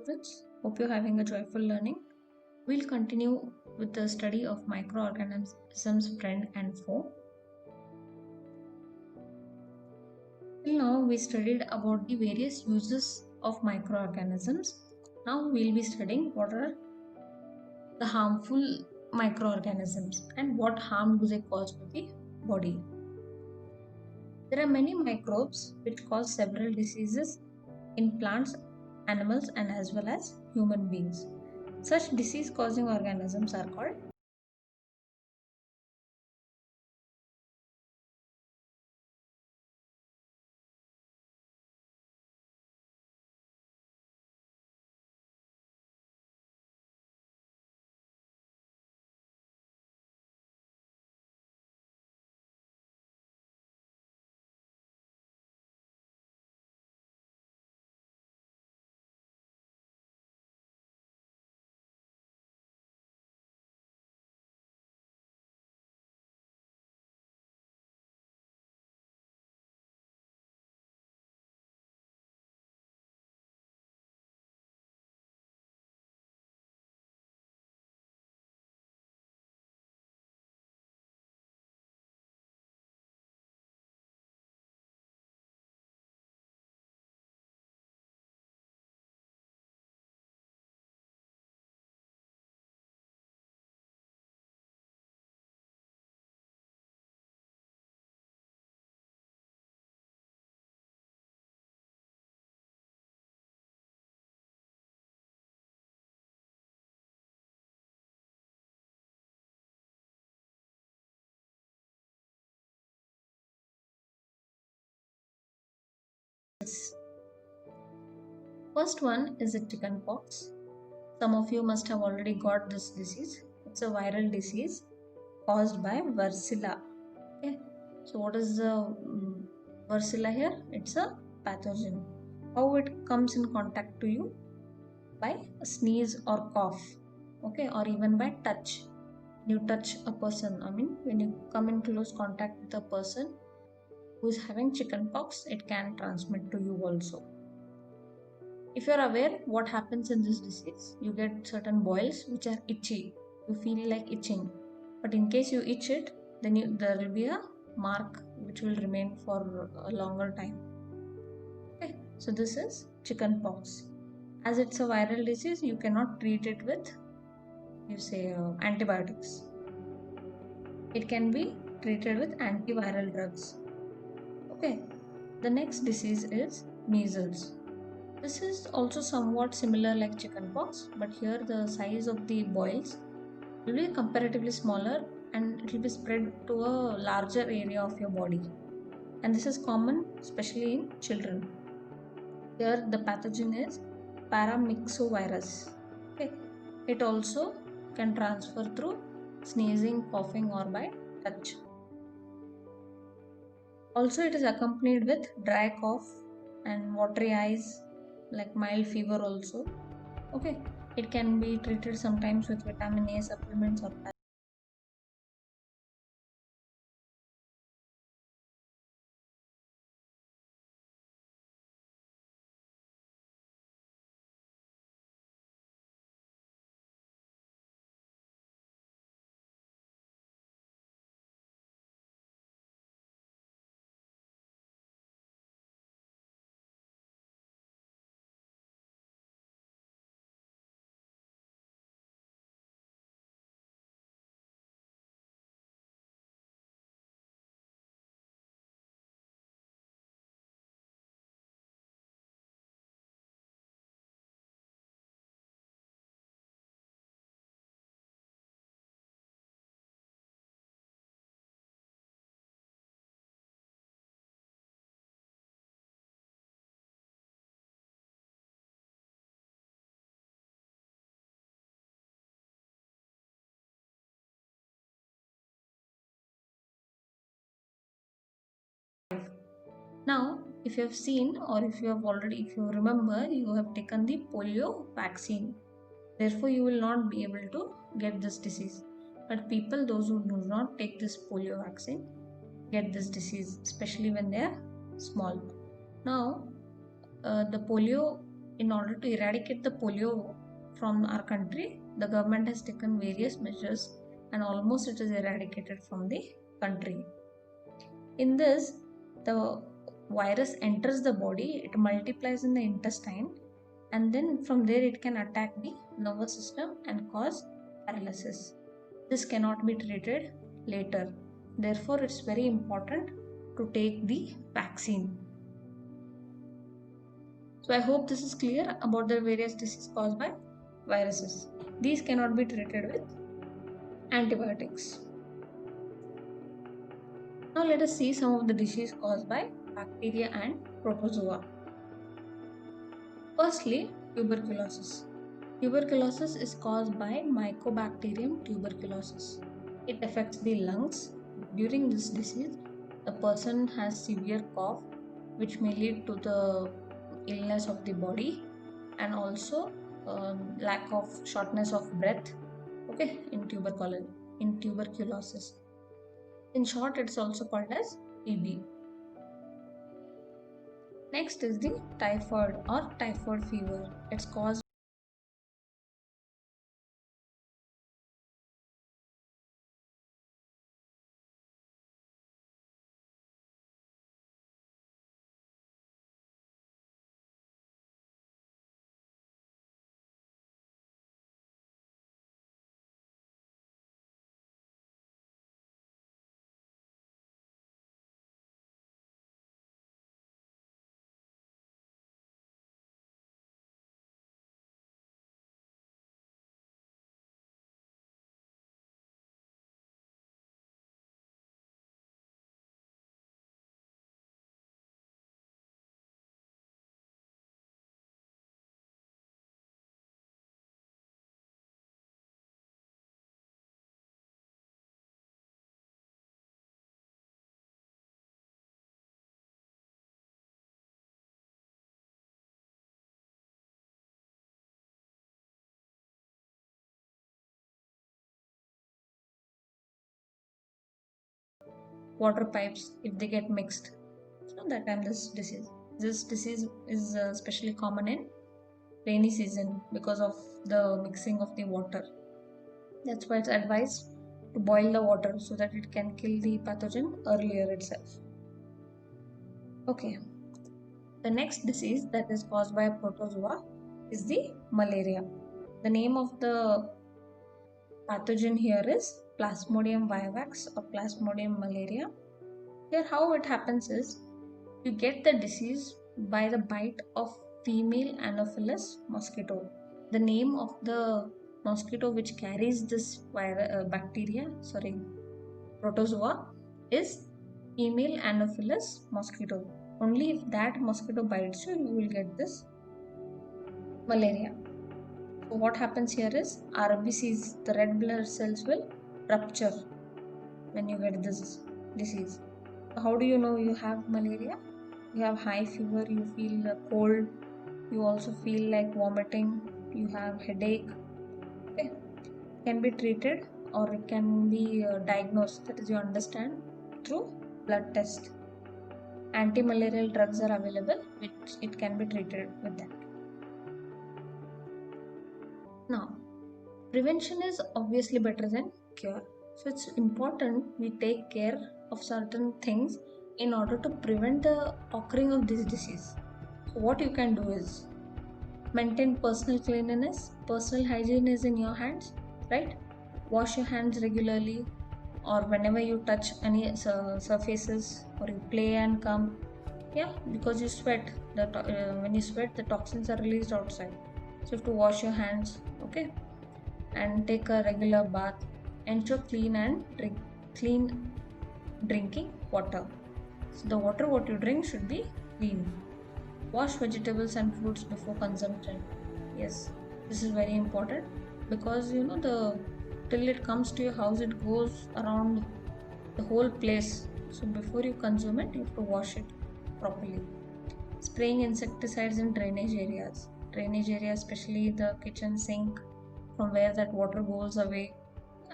students. Hope you're having a joyful learning. We'll continue with the study of microorganisms, friend and foe. Till now, we studied about the various uses of microorganisms. Now, we'll be studying what are the harmful microorganisms and what harm do they cause to the body. There are many microbes which cause several diseases in plants, animals, and as well as human beings. Such disease causing organisms are called this. First one is the chickenpox. Some of you must have already got this disease. It's a viral disease caused by Varicella. Okay. So what is the Varicella here? It's a pathogen. How it comes in contact to you? By a sneeze or cough. Okay, or even by touch. You touch a person. I mean, when you come in close contact with a person who is having chickenpox, it can transmit to you also. If you're aware what happens in this disease, you get certain boils which are itchy. You feel like itching. But in case you itch it, then there will be a mark which will remain for a longer time. Okay, so this is chickenpox. As it's a viral disease, you cannot treat it with, antibiotics. It can be treated with antiviral drugs. Okay, the next disease is measles. This is also somewhat similar like chickenpox, but here the size of the boils will be comparatively smaller and it will be spread to a larger area of your body. And this is common especially in children. Here the pathogen is paramyxovirus. Okay. It also can transfer through sneezing, coughing or by touch. Also it is accompanied with dry cough and watery eyes, like mild fever also. Okay, it can be treated sometimes with vitamin A supplements or now, if you have seen or if you remember, you have taken the polio vaccine. Therefore, you will not be able to get this disease. But people, those who do not take this polio vaccine, get this disease, especially when they are small. Now, the polio In order to eradicate the polio from our country, the government has taken various measures and almost it is eradicated from the country. In this, the virus enters the body, it multiplies in the intestine, and then from there it can attack the nervous system and cause paralysis. This cannot be treated later. Therefore, it's very important to take the vaccine. So I hope this is clear about the various diseases caused by viruses. These cannot be treated with antibiotics. Now let us see some of the diseases caused by bacteria and protozoa. Firstly, tuberculosis. Tuberculosis is caused by Mycobacterium tuberculosis. It affects the lungs. During this disease, the person has severe cough, which may lead to the illness of the body and also lack of shortness of breath. Okay, in tuberculosis. In short, it's also called as TB. Next is the typhoid or typhoid fever. It's caused water pipes if they get mixed. So that time this disease is especially common in rainy season because of the mixing of the water. That's why it's advised to boil the water so that it can kill the pathogen earlier itself. Okay, the next disease that is caused by a protozoa is the malaria. The name of the pathogen here is Plasmodium vivax or Plasmodium malaria. Here how it happens is you get the disease by the bite of female Anopheles mosquito. The name of the mosquito which carries this protozoa is female Anopheles mosquito. Only if that mosquito bites you, you will get this malaria. So what happens here is RBCs, the red blood cells will rupture when you get this disease. How do you know you have malaria? You have high fever, you feel cold, you also feel like vomiting, you have headache. Okay, it can be treated or it can be diagnosed, that is you understand, through blood test. Anti-malarial drugs are available which it can be treated with that. Now, prevention is obviously better than cure. So it's important we take care of certain things in order to prevent the occurring of this disease. So what you can do is maintain personal cleanliness. Personal hygiene is in your hands, right? Wash your hands regularly or whenever you touch any surfaces or you play and come. Yeah, because you sweat. When you sweat, the toxins are released outside. So you have to wash your hands, okay? And take a regular bath. Ensure clean drinking water. So the water what you drink should be clean. Wash vegetables and fruits before consumption. Yes, this is very important because you know till it comes to your house it goes around the whole place. So before you consume it, you have to wash it properly. Spraying insecticides in drainage areas. Drainage areas, especially the kitchen sink, from where that water goes away.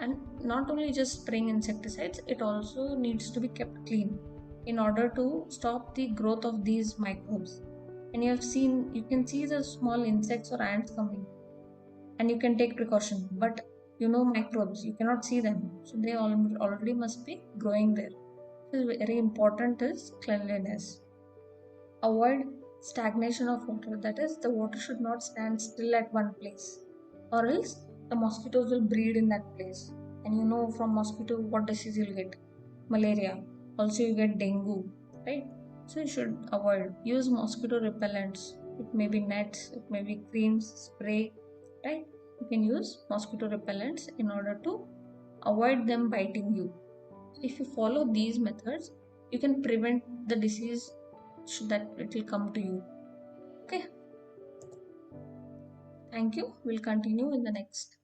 And not only just spraying insecticides, it also needs to be kept clean in order to stop the growth of these microbes. and you can see the small insects or ants coming, and you can take precaution. But microbes, you cannot see them, so they already must be growing there. So very important is cleanliness. Avoid stagnation of water. That is, the water should not stand still at one place, or else the mosquitoes will breed in that place. And from mosquito what disease you'll get? Malaria. Also you get dengue, right? So you should avoid. Use mosquito repellents. It may be nets, it may be creams, spray, right? You can use mosquito repellents in order to avoid them biting you. If you follow these methods, you can prevent the disease that it will come to you. Okay, thank you. We'll continue in the next.